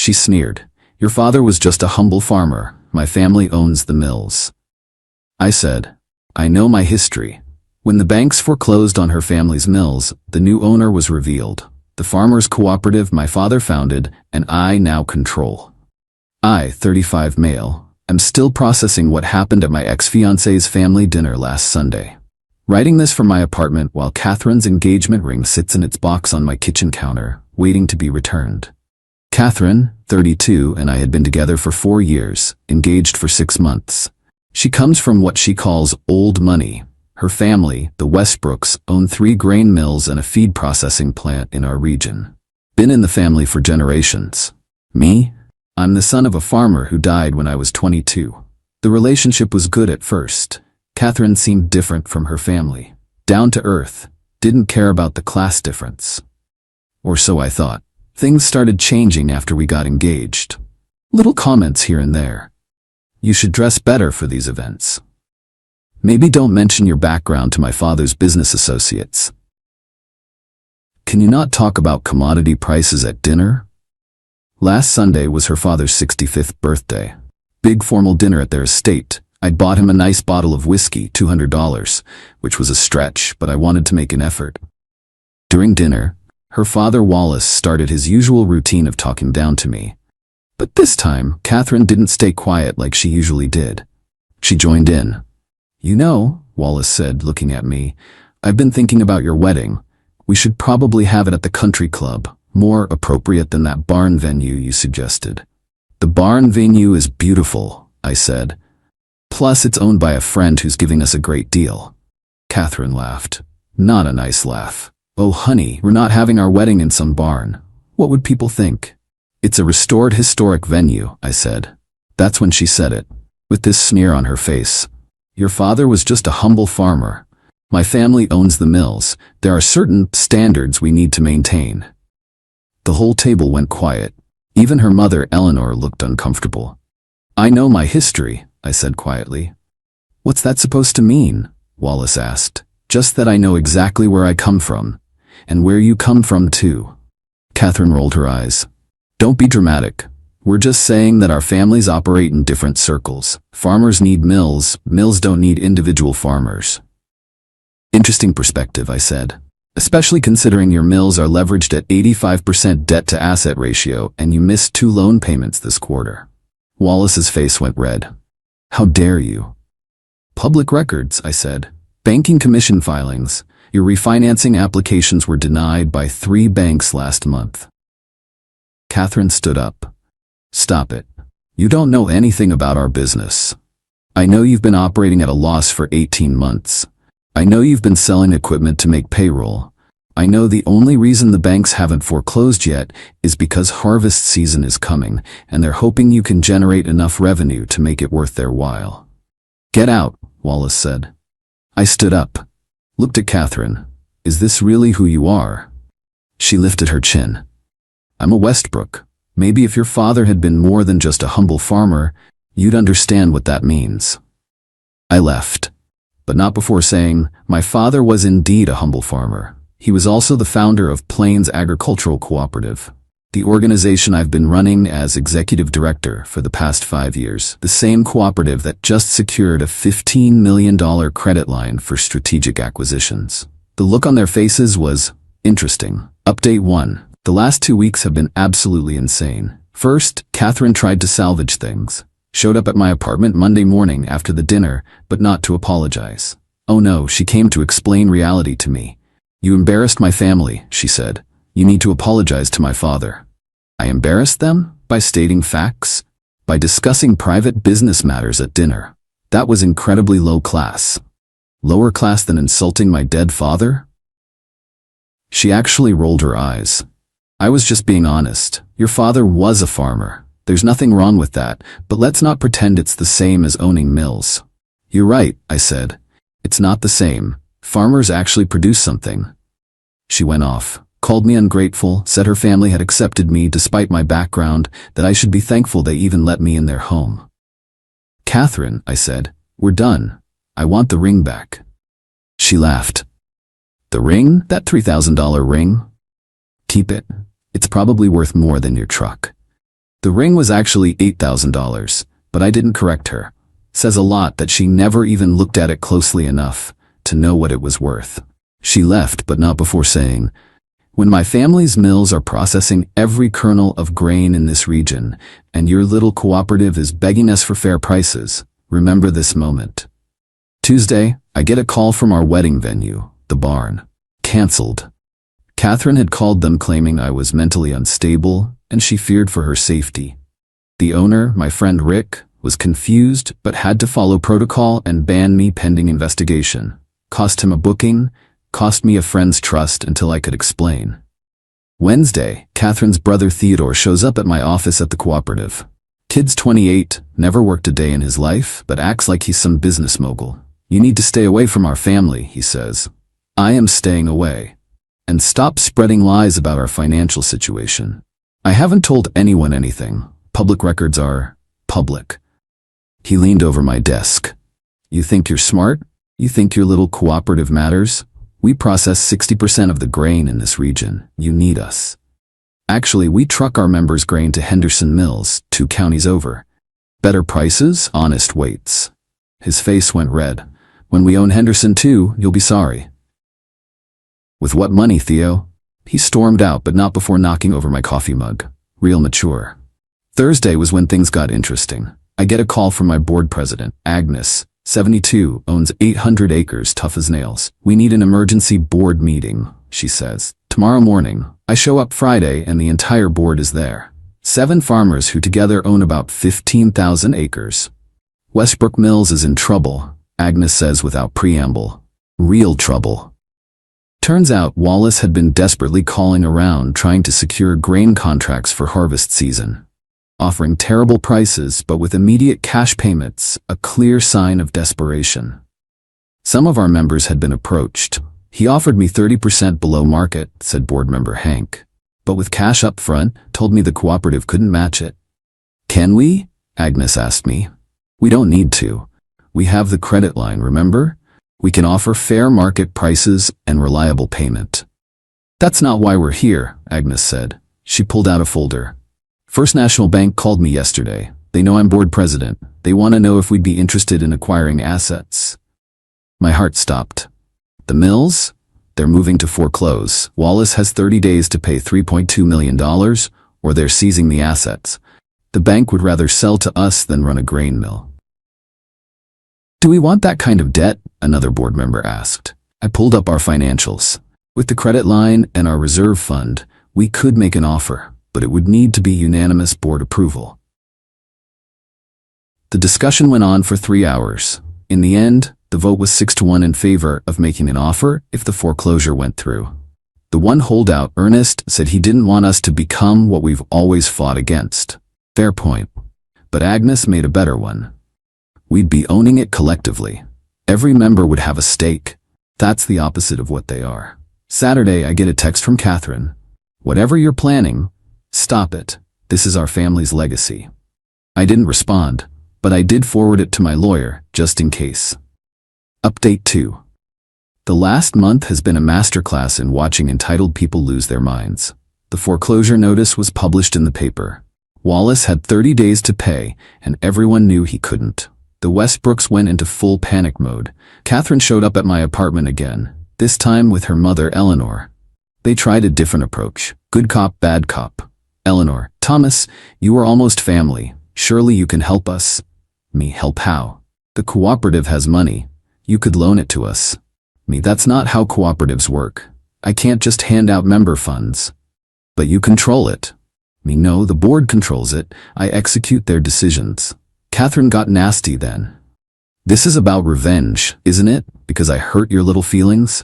She sneered. Your father was just a humble farmer. My family owns the mills. I said, I know my history. When the banks foreclosed on her family's mills, the new owner was revealed. The farmers' cooperative my father founded, and I now control. I, 35 male, am still processing what happened at my ex-fiancé's family dinner last Sunday. Writing this from my apartment while Catherine's engagement ring sits in its box on my kitchen counter, waiting to be returned. Catherine, 32, and I had been together for 4 years, engaged for 6 months. She comes from what she calls old money. Her family, the Westbrooks, own 3 grain mills and a feed processing plant in our region. Been in the family for generations. Me? I'm the son of a farmer who died when I was 22. The relationship was good at first. Catherine seemed different from her family. Down to earth, didn't care about the class difference. Or so I thought. Things started changing after we got engaged. Little comments here and there. You should dress better for these events. Maybe don't mention your background to my father's business associates. Can you not talk about commodity prices at dinner? Last Sunday was her father's 65th birthday. Big formal dinner at their estate. I'd bought him a nice bottle of whiskey, $200, which was a stretch, but I wanted to make an effort. During dinner, her father Wallace started his usual routine of talking down to me. But this time, Catherine didn't stay quiet like she usually did. She joined in. You know, Wallace said, looking at me, I've been thinking about your wedding. We should probably have it at the country club, more appropriate than that barn venue you suggested. The barn venue is beautiful, I said. Plus, it's owned by a friend who's giving us a great deal. Catherine laughed. Not a nice laugh. Oh, honey, we're not having our wedding in some barn. What would people think? It's a restored historic venue, I said. That's when she said it, with this sneer on her face. Your father was just a humble farmer. My family owns the mills. There are certain standards we need to maintain. The whole table went quiet. Even her mother, Eleanor, looked uncomfortable. I know my history, I said quietly. What's that supposed to mean? Wallace asked. Just that I know exactly where I come from. And where you come from, too. Catherine rolled her eyes. Don't be dramatic. We're just saying that our families operate in different circles. Farmers need mills. Mills don't need individual farmers. Interesting perspective, I said. Especially considering your mills are leveraged at 85% debt-to-asset ratio and you missed 2 loan payments this quarter. Wallace's face went red. How dare you? Public records, I said. Banking commission filings. Your refinancing applications were denied by 3 banks last month. Catherine stood up. Stop it. You don't know anything about our business. I know you've been operating at a loss for 18 months. I know you've been selling equipment to make payroll. I know the only reason the banks haven't foreclosed yet is because harvest season is coming, and they're hoping you can generate enough revenue to make it worth their while. Get out, Wallace said. I stood up. Looked at Catherine. Is this really who you are? She lifted her chin. I'm a Westbrook. Maybe if your father had been more than just a humble farmer, you'd understand what that means. I left, but not before saying, my father was indeed a humble farmer. He was also the founder of Plains Agricultural Cooperative, the organization I've been running as executive director for the past 5 years, the same cooperative that just secured a $15 million credit line for strategic acquisitions. The look on their faces was interesting. Update 1. The last 2 weeks have been absolutely insane. First, Catherine tried to salvage things. Showed up at my apartment Monday morning after the dinner, but not to apologize. Oh no, she came to explain reality to me. You embarrassed my family, she said. You need to apologize to my father. I embarrassed them? By stating facts? By discussing private business matters at dinner. That was incredibly low class. Lower class than insulting my dead father? She actually rolled her eyes. I was just being honest. Your father was a farmer. There's nothing wrong with that, but let's not pretend it's the same as owning mills. You're right, I said. It's not the same. Farmers actually produce something. She went off, called me ungrateful, said her family had accepted me despite my background, that I should be thankful they even let me in their home. Catherine, I said, we're done. I want the ring back. She laughed. The ring? That $3,000 ring? Keep it. It's probably worth more than your truck. The ring was actually $8,000, but I didn't correct her. Says a lot that she never even looked at it closely enough to know what it was worth. She left, but not before saying, "When my family's mills are processing every kernel of grain in this region, and your little cooperative is begging us for fair prices, remember this moment." Tuesday, I get a call from our wedding venue, the barn. Cancelled. Catherine had called them claiming I was mentally unstable, and she feared for her safety. The owner, my friend Rick, was confused but had to follow protocol and ban me pending investigation. Cost him a booking, cost me a friend's trust until I could explain. Wednesday, Catherine's brother Theodore shows up at my office at the cooperative. Kid's 28, never worked a day in his life, but acts like he's some business mogul. "You need to stay away from our family," he says. I am staying away. And stop spreading lies about our financial situation. I haven't told anyone anything. Public records are public. He leaned over my desk. "You think you're smart? You think your little cooperative matters? We process 60% of the grain in this region. You need us. Actually, we truck our members' grain to Henderson Mills, 2 counties over. Better prices, honest weights." His face went red. "When we own Henderson too, you'll be sorry." "With what money, Theo?" He stormed out, but not before knocking over my coffee mug. Real mature. Thursday was when things got interesting. I get a call from my board president, Agnes, 72, owns 800 acres, tough as nails. "We need an emergency board meeting," she says. "Tomorrow morning." I show up Friday and the entire board is there. 7 farmers who together own about 15,000 acres. "Westbrook Mills is in trouble," Agnes says without preamble. Real trouble. Turns out Wallace had been desperately calling around trying to secure grain contracts for harvest season. Offering terrible prices but with immediate cash payments, a clear sign of desperation. Some of our members had been approached. "He offered me 30% below market," said board member Hank. "But with cash up front, told me the cooperative couldn't match it." "Can we?" Agnes asked me. "We don't need to. We have the credit line, remember? We can offer fair market prices and reliable payment." "That's not why we're here," Agnes said. She pulled out a folder. "First National Bank called me yesterday. They know I'm board president. They want to know if we'd be interested in acquiring assets." My heart stopped. "The mills? They're moving to foreclose. Wallace has 30 days to pay $3.2 million, or they're seizing the assets. The bank would rather sell to us than run a grain mill." "Do we want that kind of debt?" another board member asked. I pulled up our financials. With the credit line and our reserve fund, we could make an offer, but it would need to be unanimous board approval. The discussion went on for 3 hours. In the end, the vote was 6-1 in favor of making an offer if the foreclosure went through. The one holdout, Ernest, said he didn't want us to become what we've always fought against. Fair point. But Agnes made a better one. We'd be owning it collectively. Every member would have a stake. That's the opposite of what they are. Saturday, I get a text from Catherine. "Whatever you're planning, stop it. This is our family's legacy." I didn't respond, but I did forward it to my lawyer, just in case. Update 2. The last month has been a masterclass in watching entitled people lose their minds. The foreclosure notice was published in the paper. Wallace had 30 days to pay, and everyone knew he couldn't. The Westbrooks went into full panic mode. Catherine showed up at my apartment again, this time with her mother Eleanor. They tried a different approach. Good cop, bad cop. Eleanor: "Thomas, you are almost family. Surely you can help us." Me: "Help how? The cooperative has money. You could loan it to us." Me: "That's not how cooperatives work. I can't just hand out member funds." "But you control it." Me: "No, the board controls it. I execute their decisions." Catherine got nasty then. "This is about revenge, isn't it? Because I hurt your little feelings?"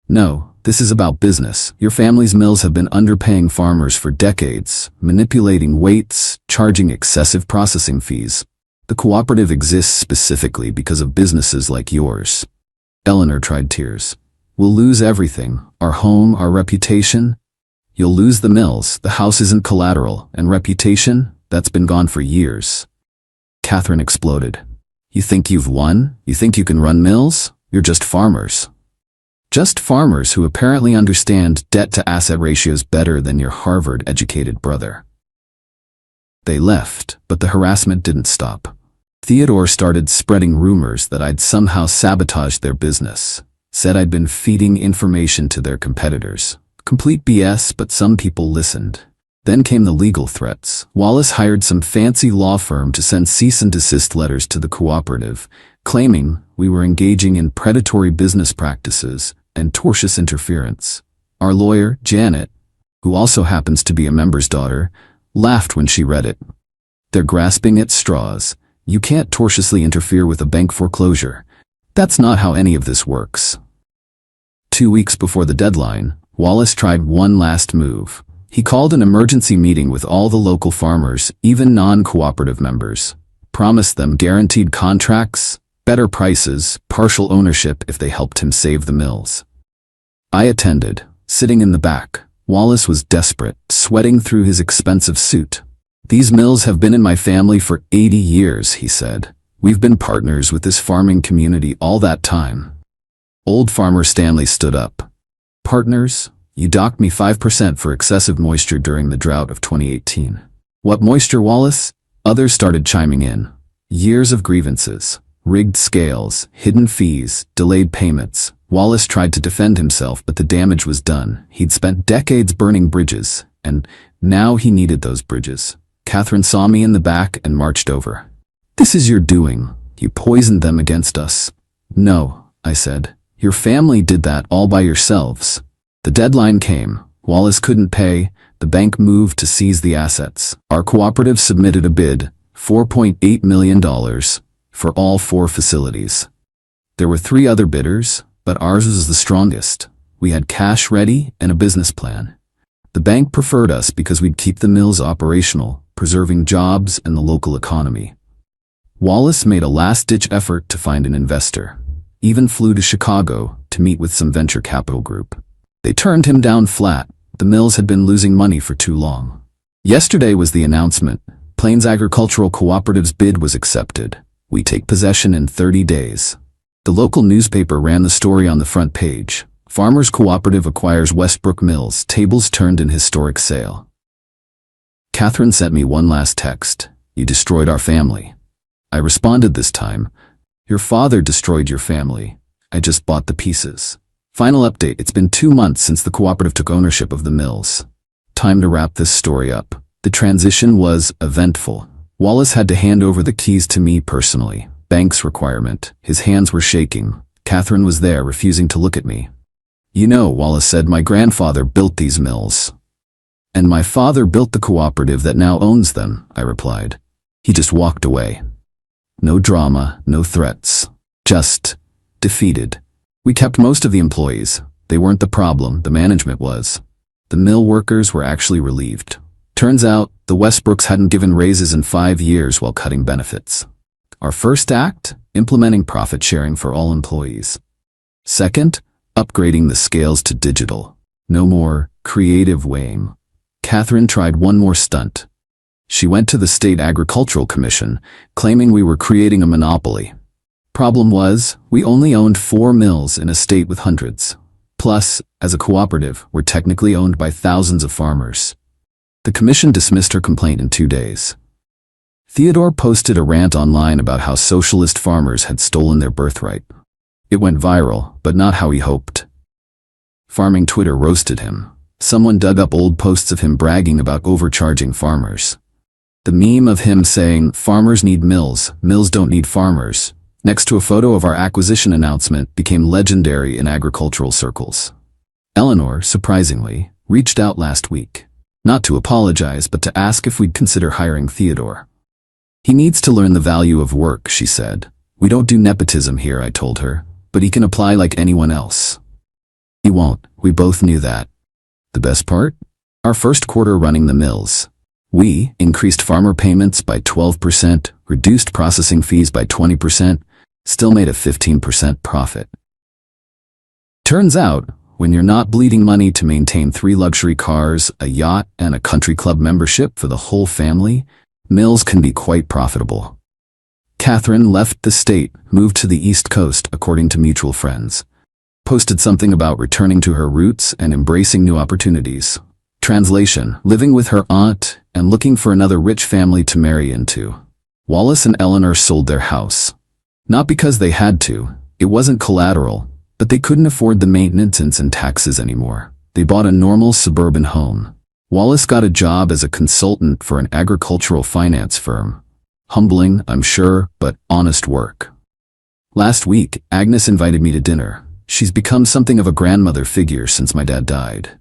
"No, this is about business. Your family's mills have been underpaying farmers for decades, manipulating weights, charging excessive processing fees. The cooperative exists specifically because of businesses like yours." Eleanor tried tears. "We'll lose everything. Our home, our reputation." "You'll lose the mills. The house isn't collateral. And reputation? That's been gone for years." Catherine exploded. "You think you've won? You think you can run mills? You're just farmers. Just farmers who apparently understand debt-to-asset ratios better than your Harvard-educated brother." They left, but the harassment didn't stop. Theodore started spreading rumors that I'd somehow sabotaged their business. Said I'd been feeding information to their competitors. Complete BS, but some people listened. Then came the legal threats. Wallace hired some fancy law firm to send cease and desist letters to the cooperative, claiming we were engaging in predatory business practices and tortious interference. Our lawyer, Janet, who also happens to be a member's daughter, laughed when she read it. They're grasping at straws. You can't tortiously interfere with a bank foreclosure. That's not how any of this works. 2 weeks before the deadline, Wallace tried one last move. He called an emergency meeting with all the local farmers, even non-cooperative members. Promised them guaranteed contracts, better prices, partial ownership if they helped him save the mills. I attended, sitting in the back. Wallace was desperate, sweating through his expensive suit. These mills have been in my family for 80 years, he said. We've been partners with this farming community all that time. Old farmer Stanley stood up. Partners? You docked me 5% for excessive moisture during the drought of 2018. What moisture, Wallace? Others started chiming in. Years of grievances, rigged scales, hidden fees, delayed payments. Wallace tried to defend himself, but the damage was done. He'd spent decades burning bridges, and now he needed those bridges. Catherine saw me in the back and marched over. This is your doing. You poisoned them against us. No, I said. Your family did that all by yourselves. The deadline came. Wallace couldn't pay. The bank moved to seize the assets. Our cooperative submitted a bid, $4.8 million, for all 4 facilities. There were 3 other bidders, but ours was the strongest. We had cash ready and a business plan. The bank preferred us because we'd keep the mills operational, preserving jobs and the local economy. Wallace made a last-ditch effort to find an investor. Even flew to Chicago to meet with some venture capital group. They turned him down flat. The mills had been losing money for too long. Yesterday was the announcement. Plains Agricultural Cooperative's bid was accepted. We take possession in 30 days. The local newspaper ran the story on the front page. Farmers Cooperative acquires Westbrook Mills, tables turned in historic sale. Catherine sent me one last text. You destroyed our family. I responded this time. Your father destroyed your family. I just bought the pieces. Final update, it's been 2 months since the cooperative took ownership of the mills. Time to wrap this story up. The transition was eventful. Wallace had to hand over the keys to me personally. Bank's requirement. His hands were shaking. Catherine was there, refusing to look at me. You know, Wallace said, my grandfather built these mills. And my father built the cooperative that now owns them, I replied. He just walked away. No drama, no threats. Just defeated. We kept most of the employees. They weren't the problem, the management was. The mill workers were actually relieved. Turns out, the Westbrooks hadn't given raises in 5 years while cutting benefits. Our first act, implementing profit sharing for all employees. Second, upgrading the scales to digital. No more creative weighing. Catherine tried one more stunt. She went to the State Agricultural Commission, claiming we were creating a monopoly. Problem was, we only owned 4 mills in a state with hundreds. Plus, as a cooperative, we're technically owned by thousands of farmers. The commission dismissed her complaint in 2 days. Theodore posted a rant online about how socialist farmers had stolen their birthright. It went viral, but not how he hoped. Farming Twitter roasted him. Someone dug up old posts of him bragging about overcharging farmers. The meme of him saying, farmers need mills, mills don't need farmers, next to a photo of our acquisition announcement became legendary in agricultural circles. Eleanor, surprisingly, reached out last week. Not to apologize, but to ask if we'd consider hiring Theodore. He needs to learn the value of work, she said. We don't do nepotism here, I told her, but he can apply like anyone else. He won't, we both knew that. The best part? Our first quarter running the mills. We increased farmer payments by 12%, reduced processing fees by 20%, still made a 15% profit. Turns out, when you're not bleeding money to maintain 3 luxury cars, a yacht, and a country club membership for the whole family, mills can be quite profitable. Catherine left the state, moved to the East Coast according to mutual friends. Posted something about returning to her roots and embracing new opportunities. Translation: living with her aunt and looking for another rich family to marry into. Wallace and Eleanor sold their house. Not because they had to, it wasn't collateral, but they couldn't afford the maintenance and taxes anymore. They bought a normal suburban home. Wallace got a job as a consultant for an agricultural finance firm. Humbling, I'm sure, but honest work. Last week, Agnes invited me to dinner. She's become something of a grandmother figure since my dad died.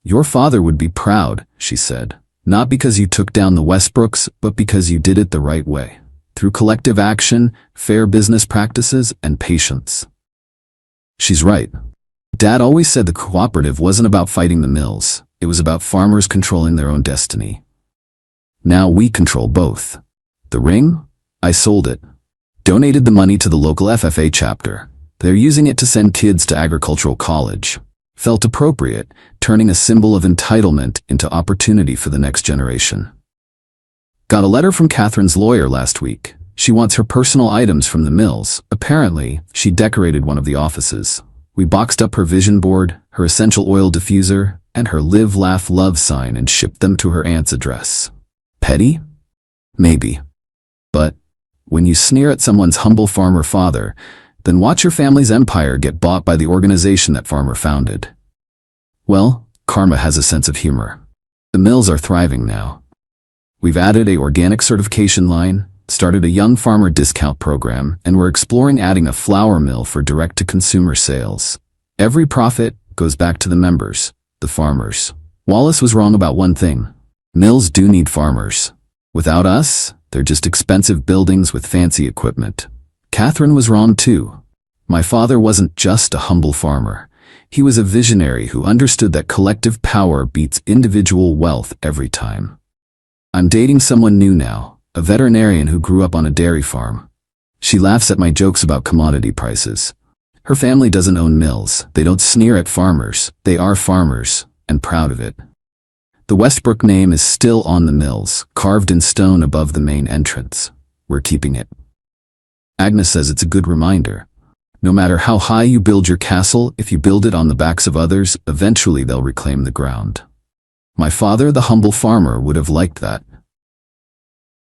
Your father would be proud, she said. Not because you took down the Westbrooks, but because you did it the right way. Through collective action, fair business practices, and patience. She's right. Dad always said the cooperative wasn't about fighting the mills. It was about farmers controlling their own destiny. Now we control both. The ring? I sold it. Donated the money to the local FFA chapter. They're using it to send kids to agricultural college. Felt appropriate, turning a symbol of entitlement into opportunity for the next generation. Got a letter from Catherine's lawyer last week. She wants her personal items from the mills. Apparently, she decorated one of the offices. We boxed up her vision board, her essential oil diffuser, and her live, laugh, love sign and shipped them to her aunt's address. Petty? Maybe. But when you sneer at someone's humble farmer father, then watch your family's empire get bought by the organization that farmer founded. Well, karma has a sense of humor. The mills are thriving now. We've added a organic certification line, started a young farmer discount program, and we're exploring adding a flour mill for direct-to-consumer sales. Every profit goes back to the members, the farmers. Wallace was wrong about one thing. Mills do need farmers. Without us, they're just expensive buildings with fancy equipment. Catherine was wrong too. My father wasn't just a humble farmer. He was a visionary who understood that collective power beats individual wealth every time. I'm dating someone new now, a veterinarian who grew up on a dairy farm. She laughs at my jokes about commodity prices. Her family doesn't own mills. They don't sneer at farmers. They are farmers, and proud of it. The Westbrook name is still on the mills, carved in stone above the main entrance. We're keeping it. Agnes says it's a good reminder. No matter how high you build your castle, if you build it on the backs of others, eventually they'll reclaim the ground. My father, the humble farmer, would have liked that.